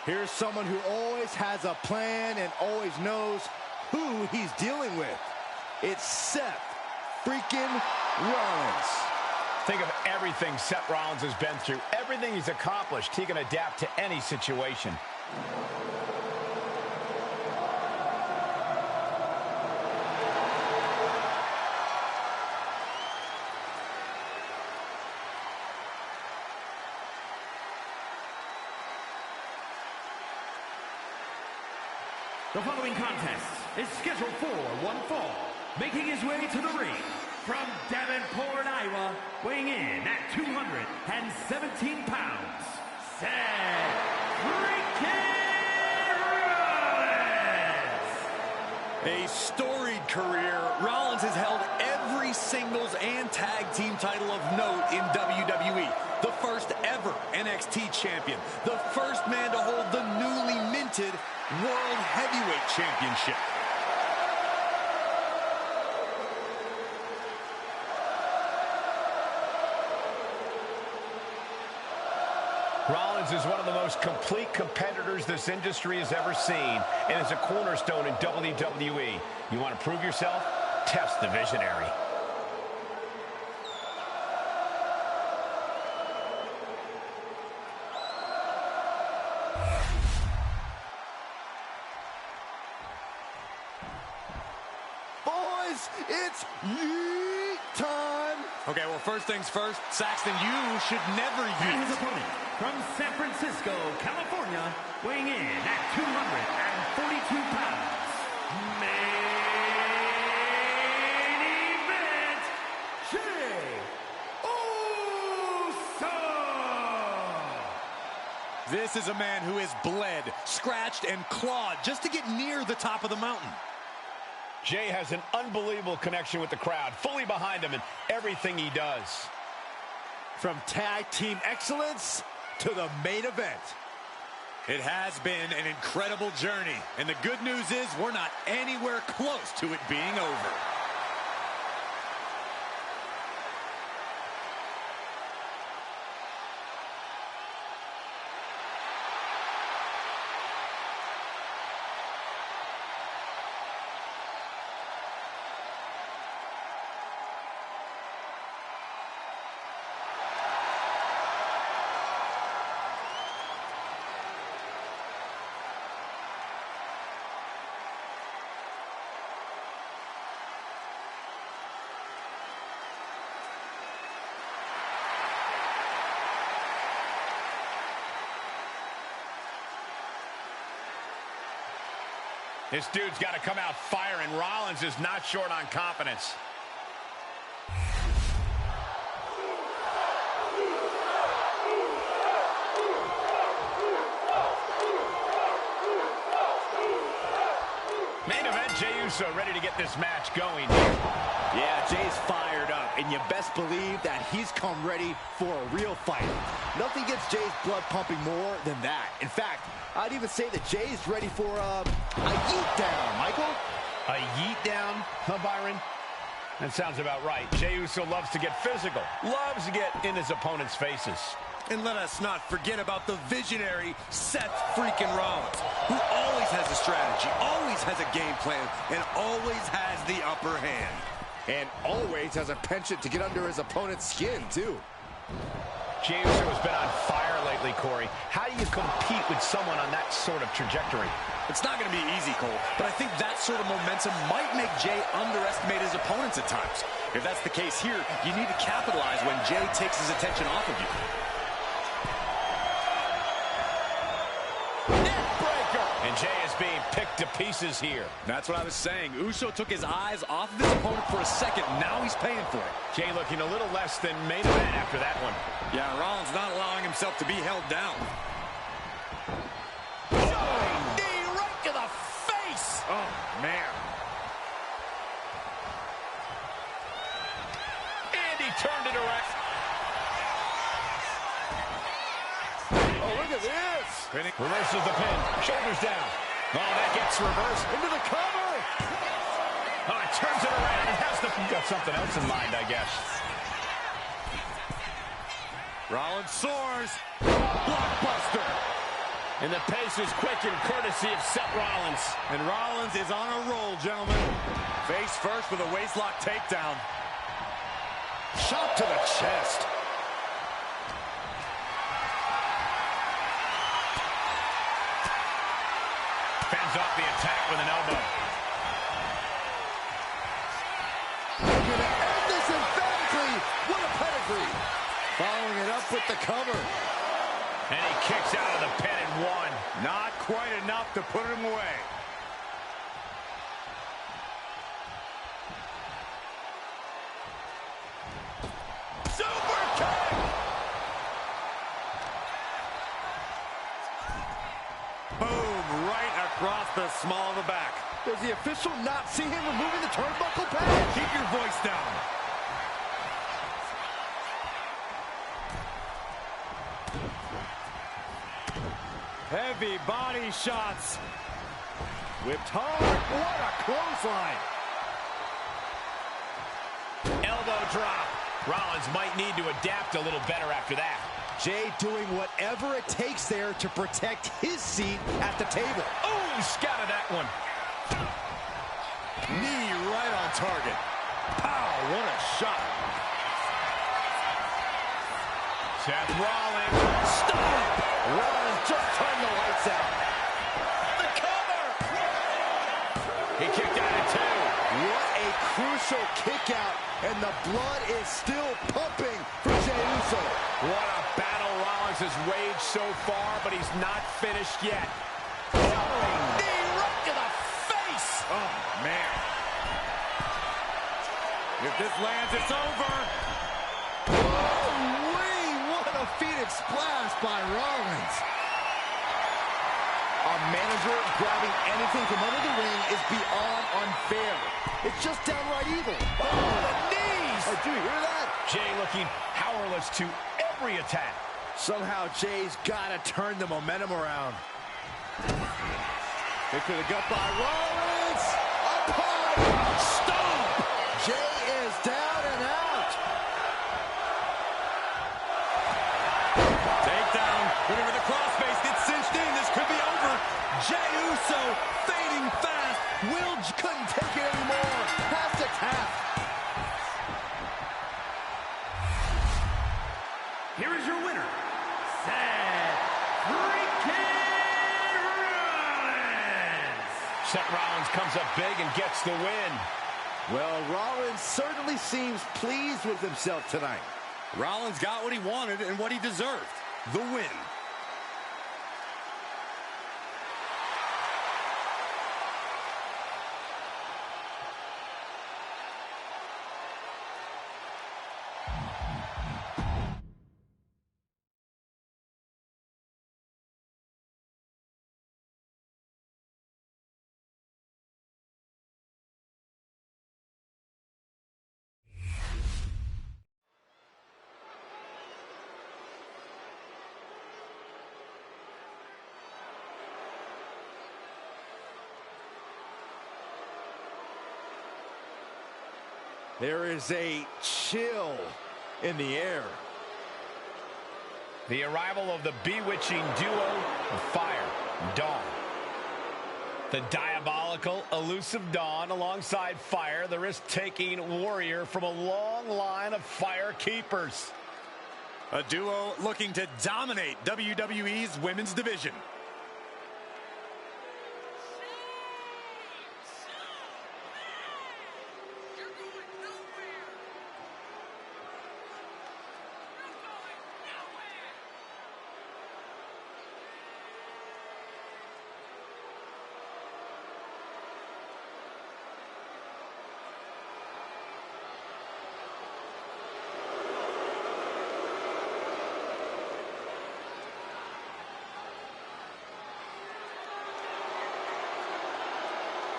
Here's someone who always has a plan and always knows who he's dealing with. It's Seth freaking Rollins. Think of everything Seth Rollins has been through, everything he's accomplished. He can adapt to any situation. The following contest is scheduled for one fall. Making his way to the ring from Davenport, Iowa, weighing in at 217 pounds, Seth freaking Rollins! A storied career, Rollins has held every singles and tag team title of note in WWE. The first ever NXT champion, the first man to hold the newly minted World Heavyweight Championship. Rollins is one of the most complete competitors this industry has ever seen and is a cornerstone in WWE. You want to prove yourself? Test the visionary. Boys, it's yeet time. Okay, well, first things first, Saxton, you should never And his yeet. opponent from San Francisco, California, weighing in at 242 pounds, main event, Jey Uso! This is a man who has bled, scratched, and clawed just to get near the top of the mountain. Jey has an unbelievable connection with the crowd, fully behind him in everything he does. From tag team excellence to the main event. It has been an incredible journey, and the good news is we're not anywhere close to it being over. This dude's got to come out firing. Rollins is not short on confidence. Main event, Jey Uso ready to get this match going. Yeah, Jey's fired up, and you best believe that he's come ready for a real fight. Nothing gets Jey's blood pumping more than that. In fact, I'd even say that Jey's ready for a yeet down, Michael. A yeet down, huh, Byron? That sounds about right. Jey Uso loves to get physical, loves to get in his opponent's faces. And let us not forget about the visionary Seth freaking Rollins, who always has a strategy, always has a game plan, and always has the upper hand. And always has a penchant to get under his opponent's skin, too. Jey Uso has been on fire lately, Corey. How do you compete with someone on that sort of trajectory? It's not going to be easy, Cole, but I think that sort of momentum might make Jey underestimate his opponents at times. If that's the case here, you need to capitalize when Jey takes his attention off of you. And Jey is being picked to pieces here. That's what I was saying. Uso took his eyes off of his opponent for a second. Now he's paying for it. Jey looking a little less than main event after that one. Yeah, Rollins not allowing himself to be held down. Knee right to the face! Oh, man. And he turned it around. Oh, look at this! Reverses the pin. Shoulders down. Oh, that gets reversed. Into the cover! Oh, it turns it around and has the... Got something else in mind, I guess. Rollins soars. Blockbuster. And the pace is quick and courtesy of Seth Rollins. And Rollins is on a roll, gentlemen. Face first with a waistlock takedown. Shot to the chest. Fends off the attack with an elbow. We're going to end this emphatically. What a pedigree. Following it up with the cover. And he kicks out of the pin and one. Not quite enough to put him away. Super kick! Boom, right across the small of the back. Does the official not see him removing the turnbuckle pad? Keep your voice down. Heavy body shots. Whipped hard. What a clothesline. Elbow drop. Rollins might need to adapt a little better after that. Jay doing whatever it takes there to protect his seat at the table. Oh, scouted that one. Knee right on target. Pow, what a shot. Seth Rollins. Stop! Rollins just turned the lights out. The cover! He kicked out at two. What a crucial kick out, and the blood is still pumping for Jey Uso. What a battle Rollins has waged so far, but he's not finished yet. Knee right to the face. Oh, man. If this lands, it's over. What a Phoenix splash by Rollins. A manager grabbing anything from under the ring is beyond unfair. It's just downright evil. Oh, the knees! Oh, do you hear that? Jey looking powerless to every attack. Somehow Jay's got to turn the momentum around. Kick to the gut by Rollins. Up high. Stop! Jay is down and out. Takedown. Looking for the crossface. Gets cinched in. This could be over. Jey Uso fading fast. Will couldn't take it anymore. Has to tap. Here is your winner, Seth freaking Rollins. Seth Rollins comes up big and gets the win. Well, Rollins certainly seems pleased with himself tonight. Rollins got what he wanted and what he deserved. The win. There is a chill in the air. The arrival of the bewitching duo of Fire and Dawn. The diabolical, elusive Dawn alongside Fire, the risk-taking warrior from a long line of Fire keepers. A duo looking to dominate WWE's women's division.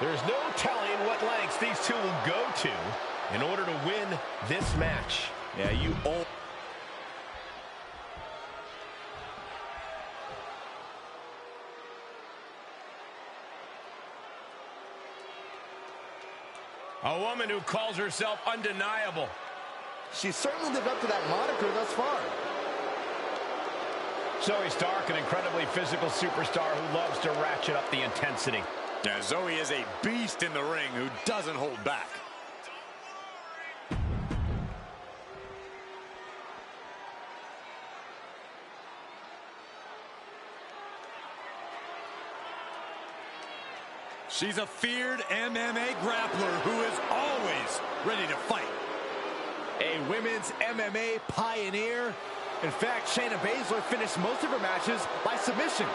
There's no telling what lengths these two will go to in order to win this match. Yeah, you all. A woman who calls herself undeniable. She certainly lived up to that moniker thus far. Zoe Stark, an incredibly physical superstar who loves to ratchet up the intensity. Yeah, Zoe is a beast in the ring who doesn't hold back. She's a feared MMA grappler who is always ready to fight. A women's MMA pioneer. In fact, Shayna Baszler finished most of her matches by submission.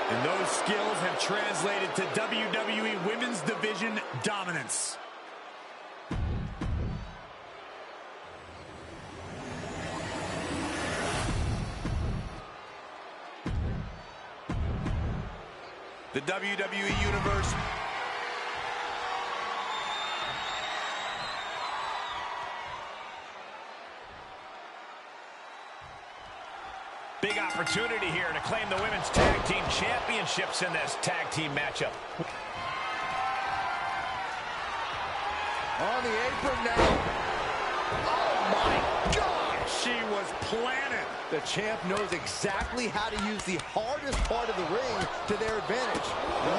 And those skills have translated to WWE Women's Division dominance. The WWE Universe. Big opportunity here to claim the women's tag team championships in this tag team matchup. On the apron now. Oh my God! She was planted. The champ knows exactly how to use the hardest part of the ring to their advantage.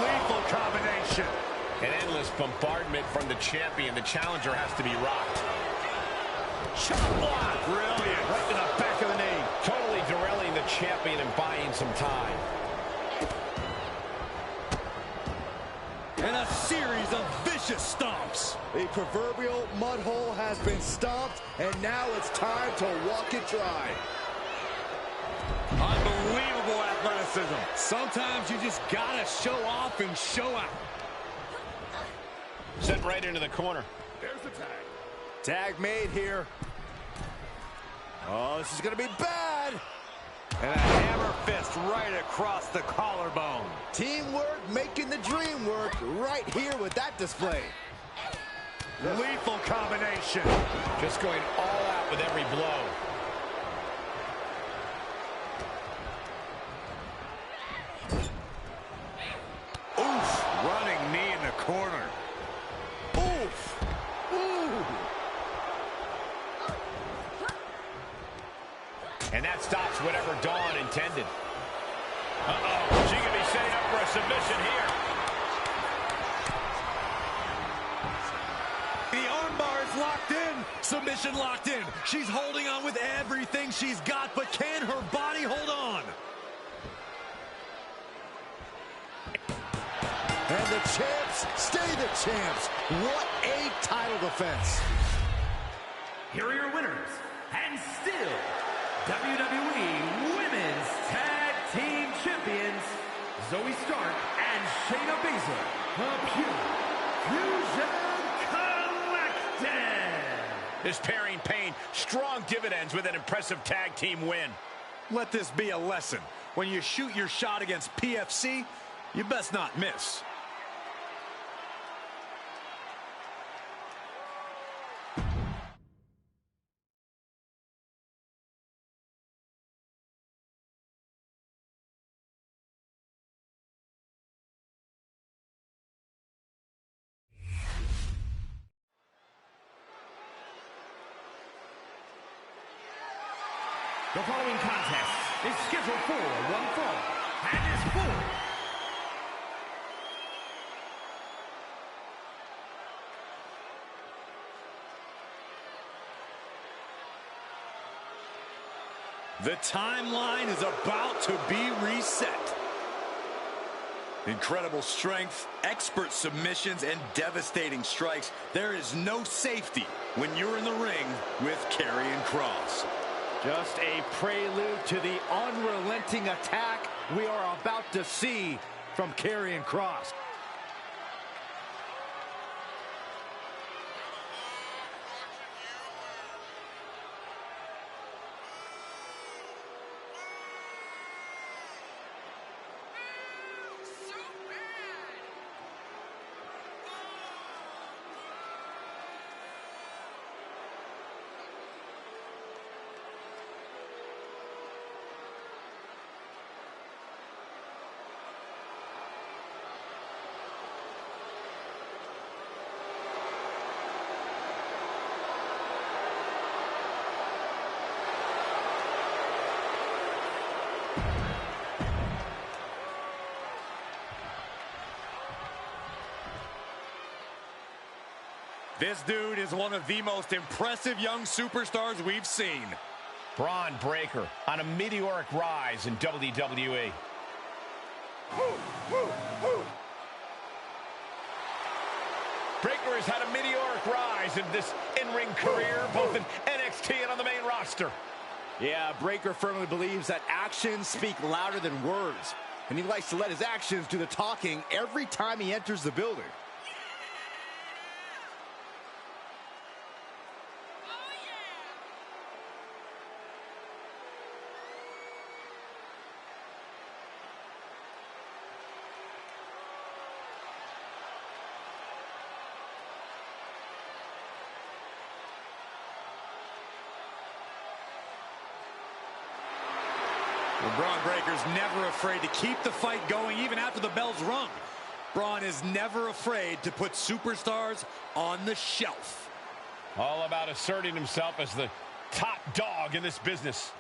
Lethal combination. An endless bombardment from the champion. The challenger has to be rocked. Shot block. Brilliant. Right to the back of the knee. Totally derailing the champion and buying some time. And a series of vicious stomps. The proverbial mud hole has been stomped, and now it's time to walk it dry. Unbelievable athleticism. Sometimes you just gotta show off and show out. Sent right into the corner. There's the tag. Tag made here. Oh, this is going to be bad. And a hammer fist right across the collarbone. Teamwork making the dream work right here with that display. Lethal combination. Just going all out with every blow. Oof. Running knee in the corner. Oof. Ooh. And that stops whatever Dawn intended. Uh-oh. She could be setting up for a submission here. The armbar is locked in. Submission locked in. She's holding on with everything she's got, but can her body hold on? And the champs stay the champs. What a title defense. Here are your winners, and still WWE Women's Tag Team Champions, Zoe Stark and Shayna Baszler, the Pure Fusion Collective. This pairing paid strong dividends with an impressive tag team win. Let this be a lesson. When you shoot your shot against PFC, you best not miss. The following contest is scheduled for one fall and is for the timeline is about to be reset. Incredible strength, expert submissions, and devastating strikes. There is no safety when you're in the ring with Karrion Kross. Just a prelude to the unrelenting attack we are about to see from Karrion Kross. This dude is one of the most impressive young superstars we've seen. Braun Breaker on a meteoric rise in WWE. Breaker has had a meteoric rise in this in-ring career, both in NXT and on the main roster. Yeah, Breaker firmly believes that actions speak louder than words, and he likes to let his actions do the talking every time he enters the building. Well, Braun Breaker's never afraid to keep the fight going even after the bell's rung. Braun is never afraid to put superstars on the shelf. All about asserting himself as the top dog in this business.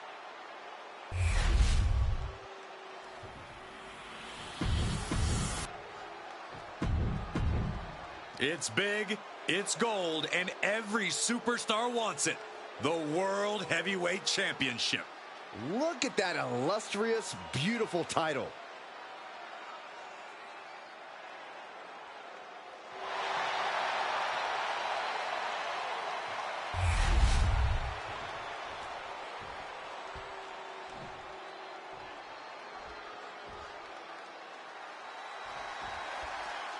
It's big, it's gold, and every superstar wants it. The World Heavyweight Championship. Look at that illustrious, beautiful title.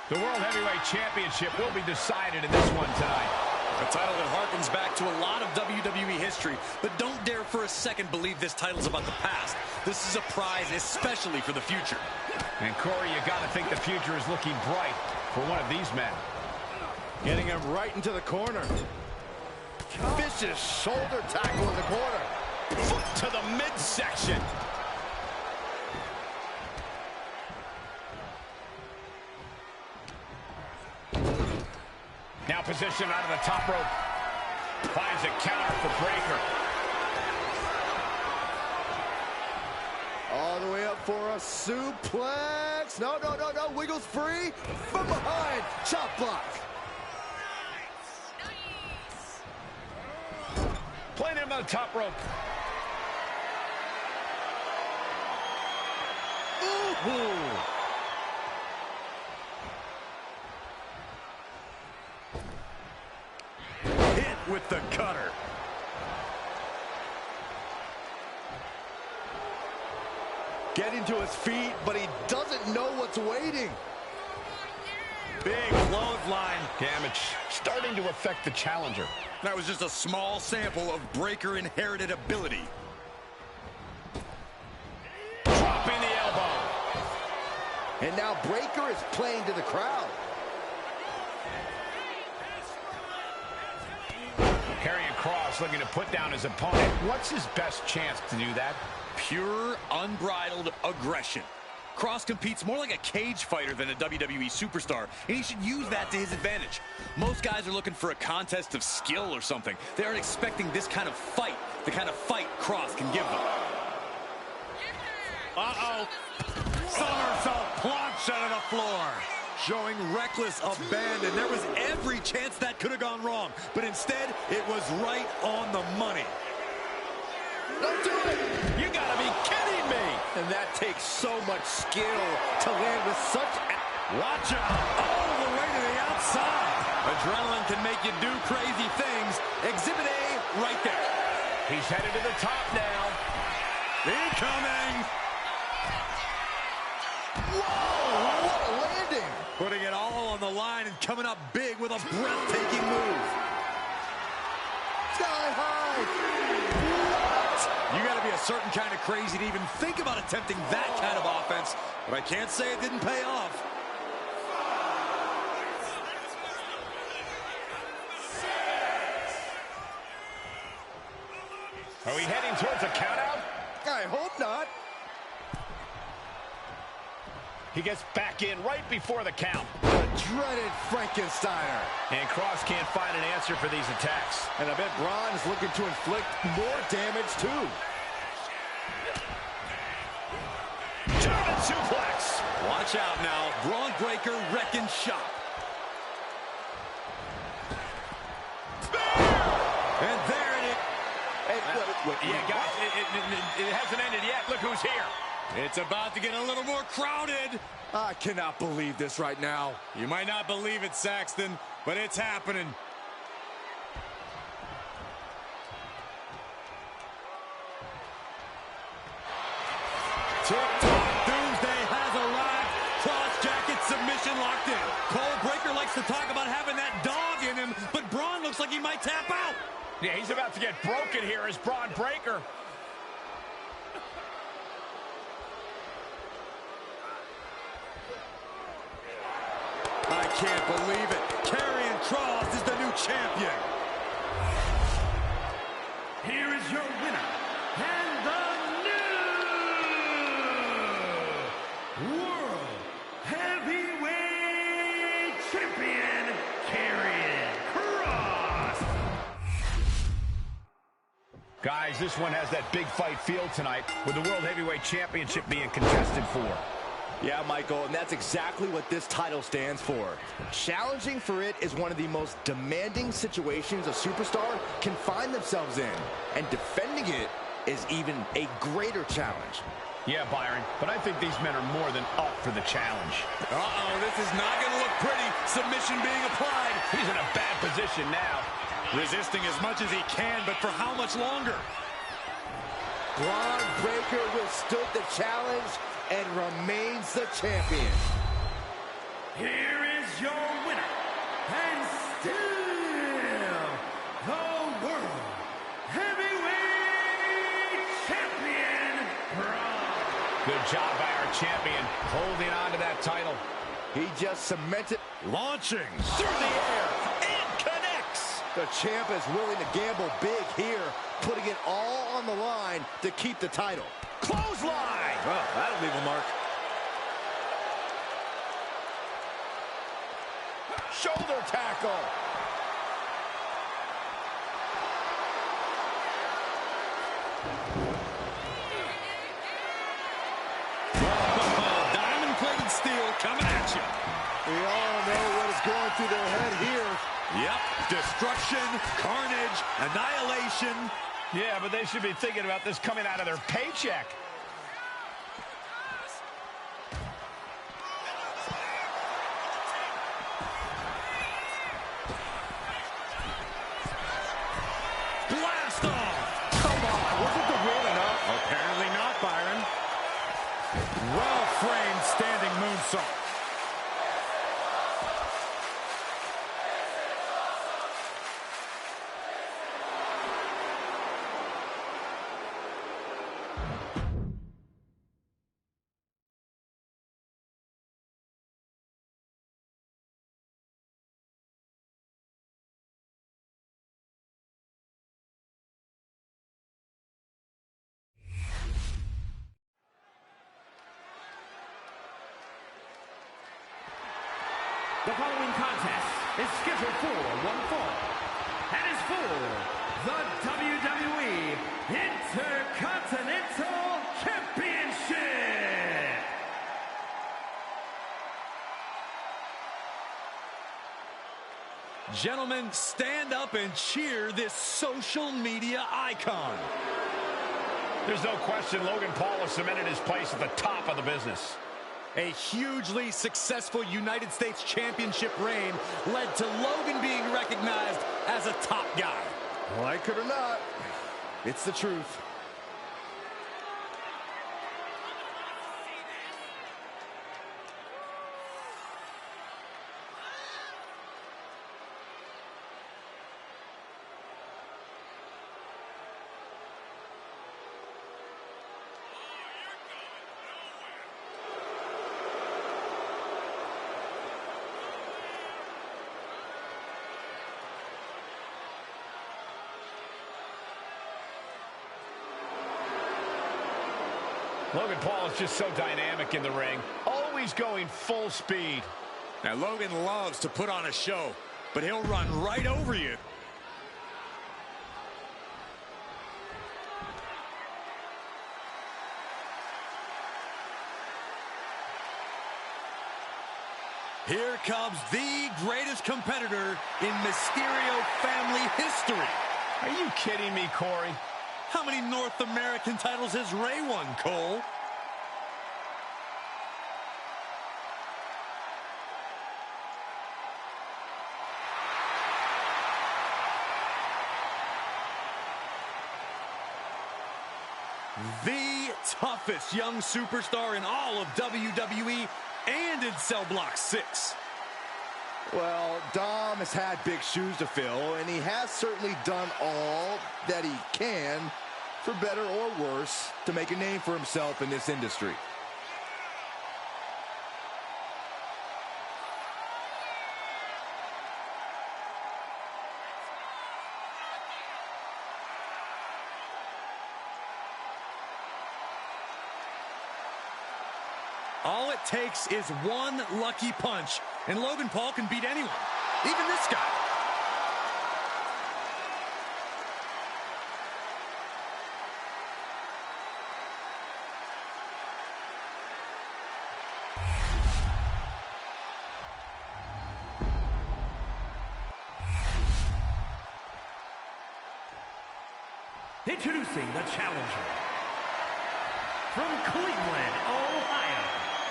The World Heavyweight Championship will be decided in this one tonight. A title that harkens back to a lot of WWE history, but don't dare for a second believe this title's about the past. This is a prize especially for the future. And Corey, you got to think the future is looking bright for one of these men. Getting him right into the corner. Vicious shoulder tackle in the corner. Foot to the midsection. Now positioned out of the top rope. Finds a counter for Breaker. All the way up for a suplex. No, no, no, no. Wiggles free. From behind. Chop block. Playing him on the top rope. Ooh. With the cutter. Getting to his feet, but he doesn't know what's waiting. Big clothesline. Damage starting to affect the challenger. That was just a small sample of Breaker inherited ability. Dropping the elbow. And now Breaker is playing to the crowd. Karrion Kross looking to put down his opponent. What's his best chance to do that? Pure, unbridled aggression. Kross competes more like a cage fighter than a WWE superstar, and he should use that to his advantage. Most guys are looking for a contest of skill or something. They aren't expecting this kind of fight, the kind of fight Kross can give them. Uh-oh. Somersault plunge out of the floor. Showing reckless abandon. There was every chance that could have gone wrong, but instead, it was right on the money. Don't do it! You gotta be kidding me! And that takes so much skill to land with such... Watch out! All the way to the outside! Adrenaline can make you do crazy things. Exhibit A right there. He's headed to the top now. Incoming! Whoa! What a landing! Putting it all on the line and coming up big with a breathtaking move. Sky high! What? You got to be a certain kind of crazy to even think about attempting that kind of offense, but I can't say it didn't pay off. Are we heading towards a countout? I hope not. He gets back in right before the count. The dreaded Frankensteiner. And Kross can't find an answer for these attacks. And I bet Braun is looking to inflict more damage, too. German suplex. Watch out now. Braun Breaker wrecking shop. Yeah, guys, it hasn't ended yet. Look who's here. It's about to get a little more crowded. I cannot believe this right now. You might not believe it, Saxton, but it's happening. TikTok Doomsday has arrived. Cross jacket submission locked in. Cole Breaker likes to talk about having that dog in him, but Braun looks like he might tap out. Yeah, he's about to get broken here as Braun Breaker. I can't believe it. Karrion Kross is the new champion. Here is your winner, and the new World Heavyweight Champion, Karrion Kross. Guys, this one has that big fight feel tonight, with the World Heavyweight Championship being contested for. Yeah, Michael, and that's exactly what this title stands for. Challenging for it is one of the most demanding situations a superstar can find themselves in, and defending it is even a greater challenge. Yeah, Byron, but I think these men are more than up for the challenge. Uh-oh, this is not going to look pretty. Submission being applied. He's in a bad position now. Resisting as much as he can, but for how much longer? Braun Breaker withstood the challenge and remains the champion. Here is your winner, and still the World Heavyweight Champion, Braun. Good job by our champion, holding on to that title. He just cemented, Launching through the air, and connects. The champ is willing to gamble big here, putting it all on the line to keep the title. Clothesline! Well, that'll leave a mark. Shoulder tackle. Diamond-plated steel coming at you. We all know what is going through their head here. Yep, destruction, carnage, annihilation. Yeah, but they should be thinking about this coming out of their paycheck. Blast off! Come on, wasn't the win enough? Apparently not, Byron. Well-framed standing moonsault. The following contest is scheduled for one fall and is for the WWE Intercontinental Championship. Gentlemen, stand up and cheer this social media icon. There's no question Logan Paul has cemented his place at the top of the business. A hugely successful United States Championship reign led to Logan being recognized as a top guy. Like it or not, it's the truth. Logan Paul is just so dynamic in the ring, always going full speed. Now, Logan loves to put on a show, but he'll run right over you. Here comes the greatest competitor in Mysterio family history. Are you kidding me, Corey? How many North American titles has Rey won, Cole? The toughest young superstar in all of WWE and in Cell Block 6. Well, Dom has had big shoes to fill, and he has certainly done all that he can, for better or worse, to make a name for himself in this industry. All it takes is one lucky punch, and Logan Paul can beat anyone, even this guy. Introducing the challenger from Cleveland, Ohio,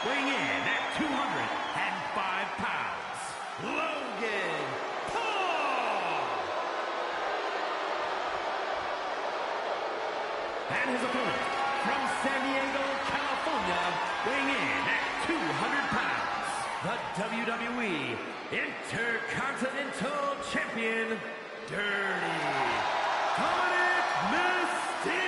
weighing in at 205 pounds, Logan Paul. And his opponent from San Diego, California, weighing in at 200 pounds, the WWE Intercontinental Champion, Dirty Mysterio.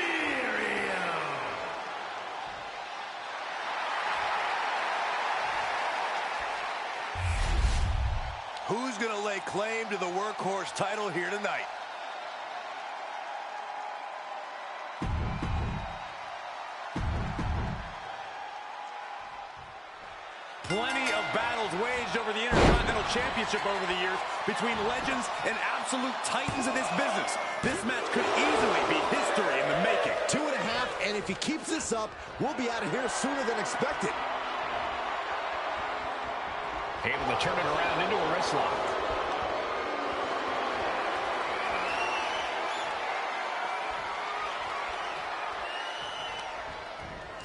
Who's going to lay claim to the workhorse title here tonight? Plenty of battles waged over the Intercontinental Championship over the years between legends and absolute titans of this business. This match could easily be history in the making. 2.5, and if he keeps this up, we'll be out of here sooner than expected. Able to turn it around into a wrist lock.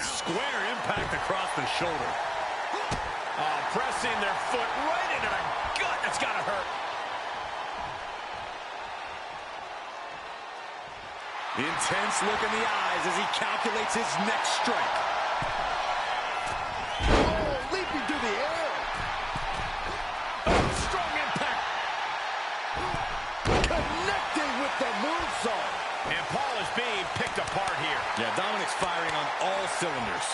Square impact across the shoulder. Pressing their foot right into the gut. That's got to hurt. Intense look in the eyes as he calculates his next strike. Oh, leaping through the air. Strong impact. Connecting with the moonsault. And Paul is being picked apart here. Yeah, Dominic's firing on all cylinders.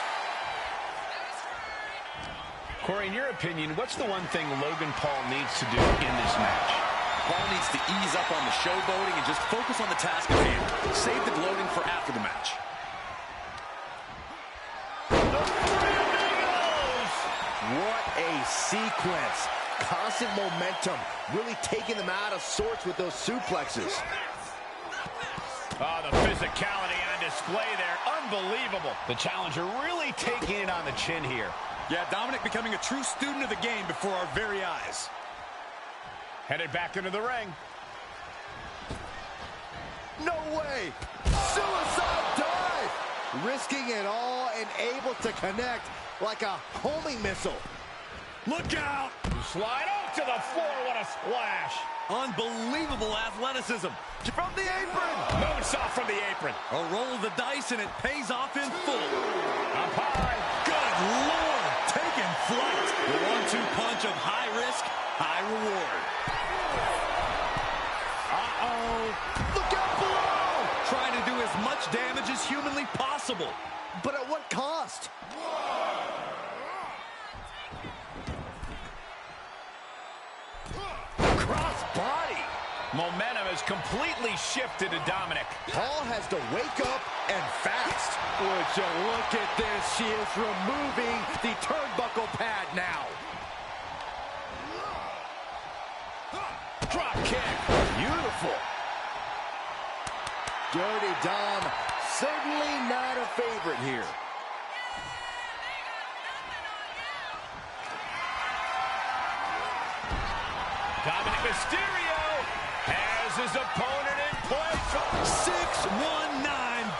Corey, in your opinion, what's the one thing Logan Paul needs to do in this match? Paul needs to ease up on the showboating and just focus on the task at hand. Save the gloating for after the match. What a sequence. Constant momentum, really taking them out of sorts with those suplexes. Oh, the physicality on display there. Unbelievable. The challenger really taking it on the chin here. Yeah, Dominic becoming a true student of the game before our very eyes. Headed back into the ring. No way! Suicide dive! Risking it all and able to connect like a homing missile. Look out! Slide out to the floor. What a splash. Unbelievable athleticism. From the apron! Moonsault from the apron. A roll of the dice and it pays off in full. Up high. Good Lord! Taking flight. The 1-2 punch of high risk, high reward. Look out below! Trying to do as much damage as humanly possible. But at what cost? Cross body. Momentum has completely shifted to Dominic. Paul has to wake up and fast. Would you look at this? She is removing the turnbuckle pad now. Drop kick. Beautiful. Dirty Dom, certainly not a favorite here. Dominic Mysterio has his opponent in place. 619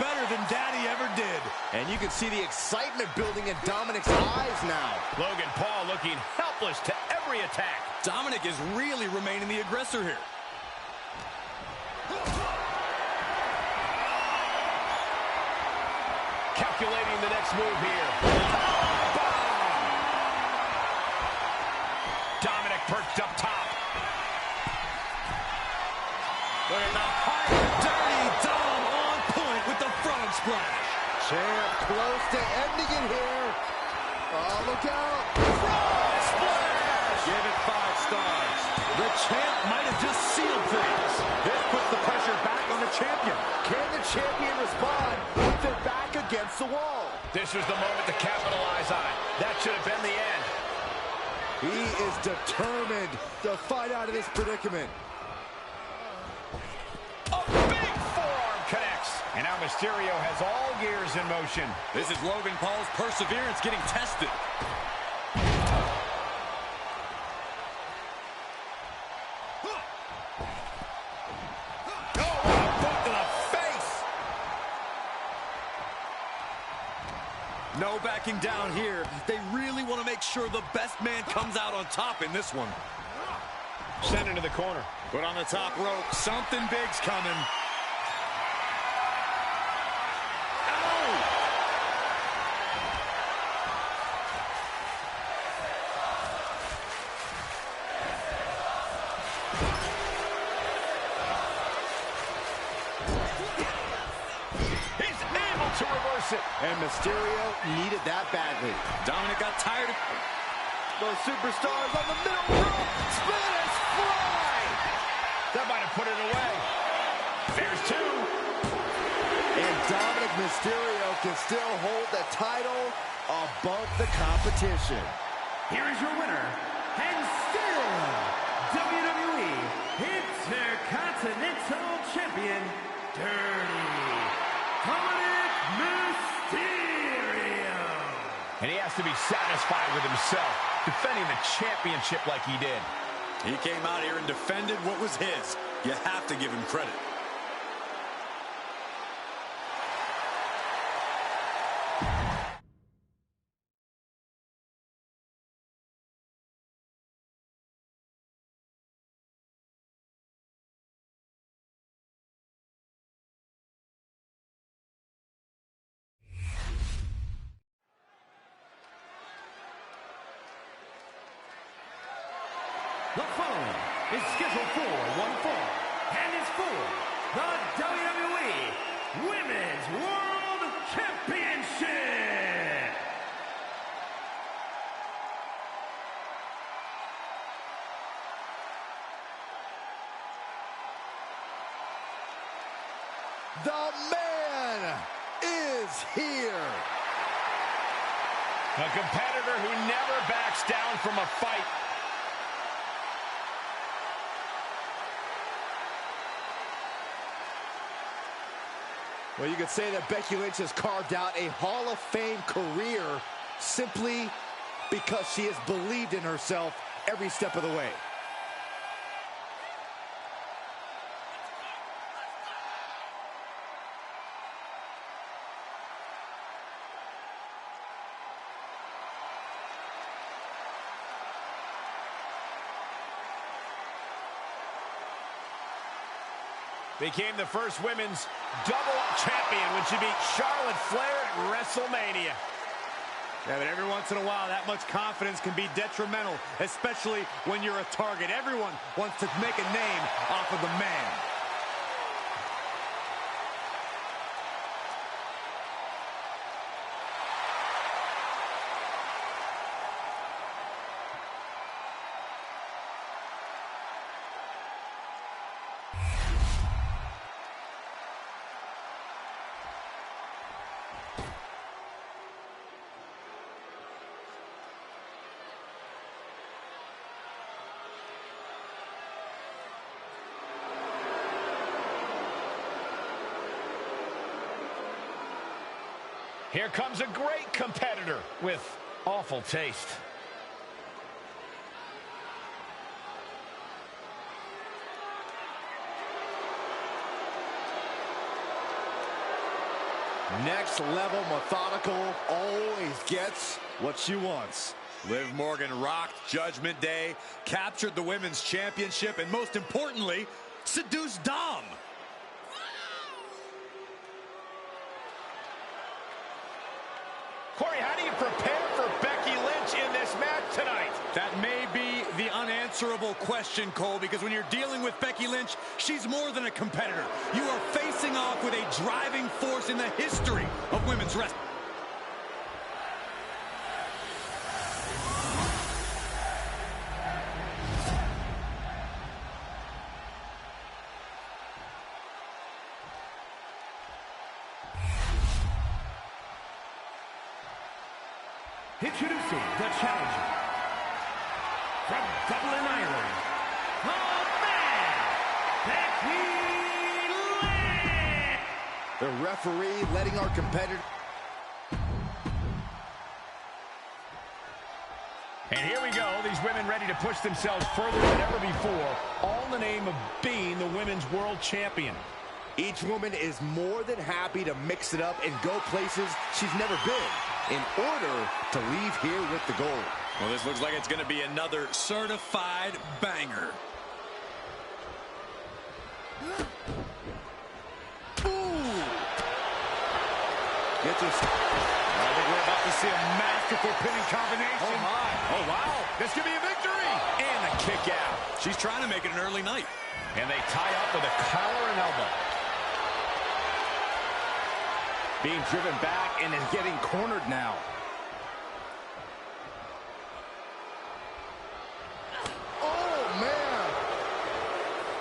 you can see the excitement building in Dominic's eyes now. Logan Paul looking helpless to every attack. Dominic is really remaining the aggressor here. Calculating the next move here. Dominic perched up top. Look at the high dirty Dom on point with the frog splash. Champ close to ending it here. Oh, look out. Frog splash! Give it 5 stars. The champ might have just sealed things. This puts the pressure back on the champion. Can the champion respond with their back against the wall? This was the moment to capitalize on. That should have been the end. He is determined to fight out of this predicament. A big forearm connects. And now Mysterio has all gears in motion. This is Logan Paul's perseverance getting tested. No backing down here. They really want to make sure the best man comes out on top in this one. Sent into the corner. Put on the top rope. Something big's coming. To reverse it. And Mysterio needed that badly. Dominic got tired of... Those superstars on the middle rope. Spanish fly. That might have put it away. There's 2. And Dominic Mysterio can still hold the title above the competition. Here is your winner, and still WWE Intercontinental Champion, Dirty Mysterio. And he has to be satisfied with himself, defending the championship like he did. He came out here and defended what was his. You have to give him credit. The following is scheduled for one fall and is for the WWE Women's World Championship. The man is here. A competitor who never backs down from a fight. Well, you could say that Becky Lynch has carved out a Hall of Fame career simply because she has believed in herself every step of the way. Became the first women's double-up champion when she beat Charlotte Flair at WrestleMania. Yeah, but every once in a while, that much confidence can be detrimental, especially when you're a target. Everyone wants to make a name off of the man. Here comes a great competitor with awful taste. Next level methodical, always gets what she wants. Liv Morgan rocked Judgment Day, captured the Women's Championship, and most importantly, seduced Dom. Corey, how do you prepare for Becky Lynch in this match tonight? That may be the unanswerable question, Cole, because when you're dealing with Becky Lynch, she's more than a competitor. You are facing off with a driving force in the history of women's wrestling. Introducing the challenger from Dublin, Ireland, the man, Becky Lynch. The referee letting our competitor. And here we go, these women ready to push themselves further than ever before, all in the name of being the Women's World Champion. Each woman is more than happy to mix it up and go places she's never been in order to leave here with the gold. Well, this looks like it's going to be another certified banger. Ooh. Gets us. I think we're about to see a masterful pinning combination. Oh, my. Oh, wow. This could be a victory. And a kick out. She's trying to make it an early night. And they tie up with a collar and elbow. Being driven back and is getting cornered now. Oh, man.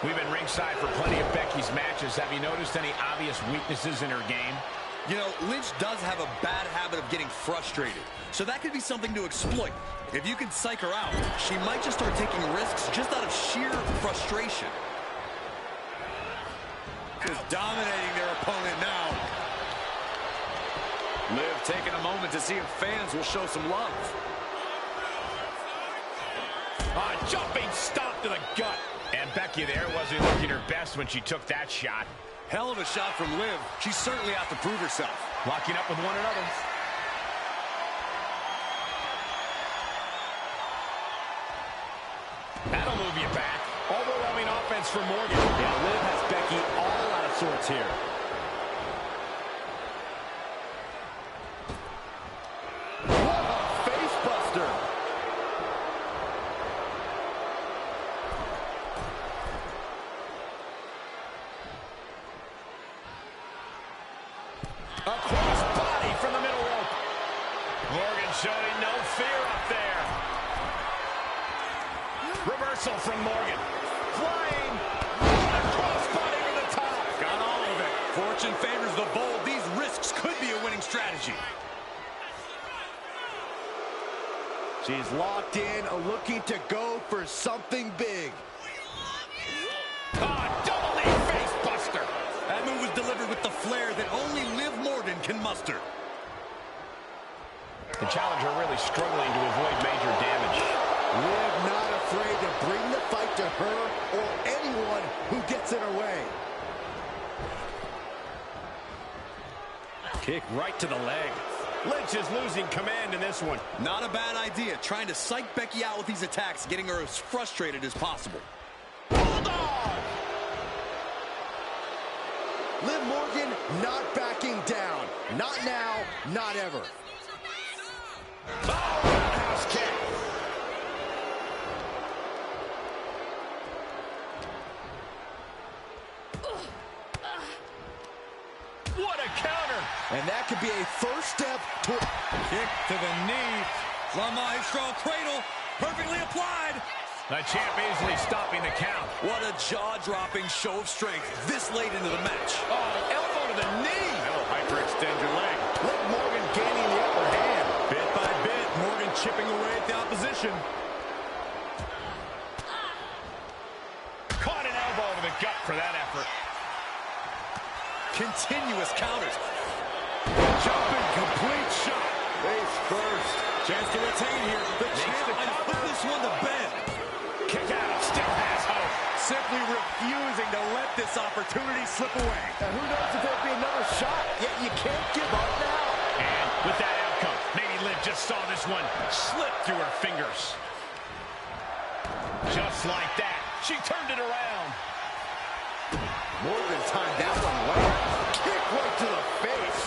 We've been ringside for plenty of Becky's matches. Have you noticed any obvious weaknesses in her game? You know, Lynch does have a bad habit of getting frustrated, so that could be something to exploit. If you can psych her out, she might just start taking risks just out of sheer frustration. Just dominating their opponent now. Liv taking a moment to see if fans will show some love. A jumping stomp to the gut. And Becky there wasn't looking her best when she took that shot. Hell of a shot from Liv. She's certainly out to prove herself. Locking up with one another. That'll move you back. Overwhelming offense for Morgan. Yeah, Liv has Becky all out of sorts here. What a face buster. A cross body from the middle rope. Morgan showing no fear up there. Reversal from Morgan. Flying. A cross body over the top. Got all of it. Fortune favors the bold. These risks could be a winning strategy. She's locked in, looking to go for something big. Double knee face buster. That move was delivered with the flair that only Liv Morgan can muster. The challenger really struggling to avoid major damage. Liv not afraid to bring the fight to her or anyone who gets in her way. Kick right to the leg. Lynch is losing command in this one. Not a bad idea, trying to psych Becky out with these attacks, getting her as frustrated as possible. Bulldog! Liv Morgan not backing down. Not now, not ever. Oh, roundhouse kick. What a counter! And that could be a first step to... Kick to the knee. La Maestro cradle, perfectly applied. The champ easily stopping the count. What a jaw-dropping show of strength this late into the match. Oh, elbow to the knee. That'll hyperextend your leg. Liv Morgan gaining the upper hand. Bit by bit, Morgan chipping away at the opposition. Caught an elbow to the gut for that effort. Continuous counters. Jumping complete shot. Face first. Chance to retain here. The champ might put this one to bed. Kick out. Still has hope. Simply refusing to let this opportunity slip away. And who knows if there'll be another shot, yet you can't give up now. And with that outcome, maybe Liv just saw this one slip through her fingers. Just like that, she turned it around. Morgan timed that one well. Kick right to the face.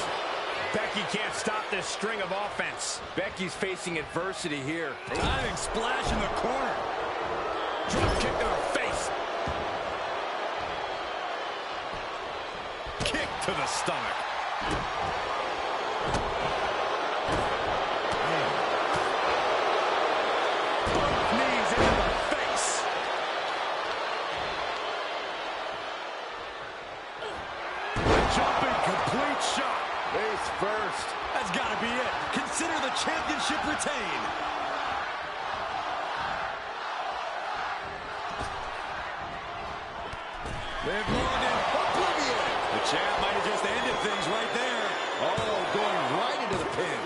Becky can't stop this string of offense. Becky's facing adversity here. Diving splash in the corner. Drop kick to her face. Kick to the stomach. Both knees into the face. The jumping complete shot. Face first. That's got to be it. Consider the championship retained. Liv Morgan, oblivion. The champ might have just ended things right there. Oh, going right into the pin.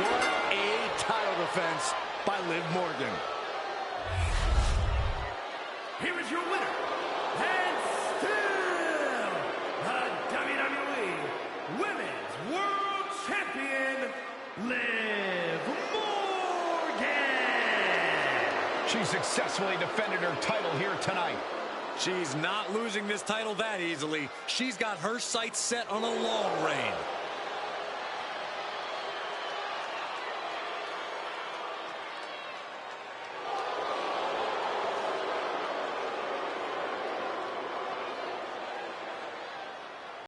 What a title defense by Liv Morgan. Here is your winner, and still the WWE Women's World Champion, Liv Morgan. She successfully defended her title here tonight. She's not losing this title that easily. She's got her sights set on a long reign.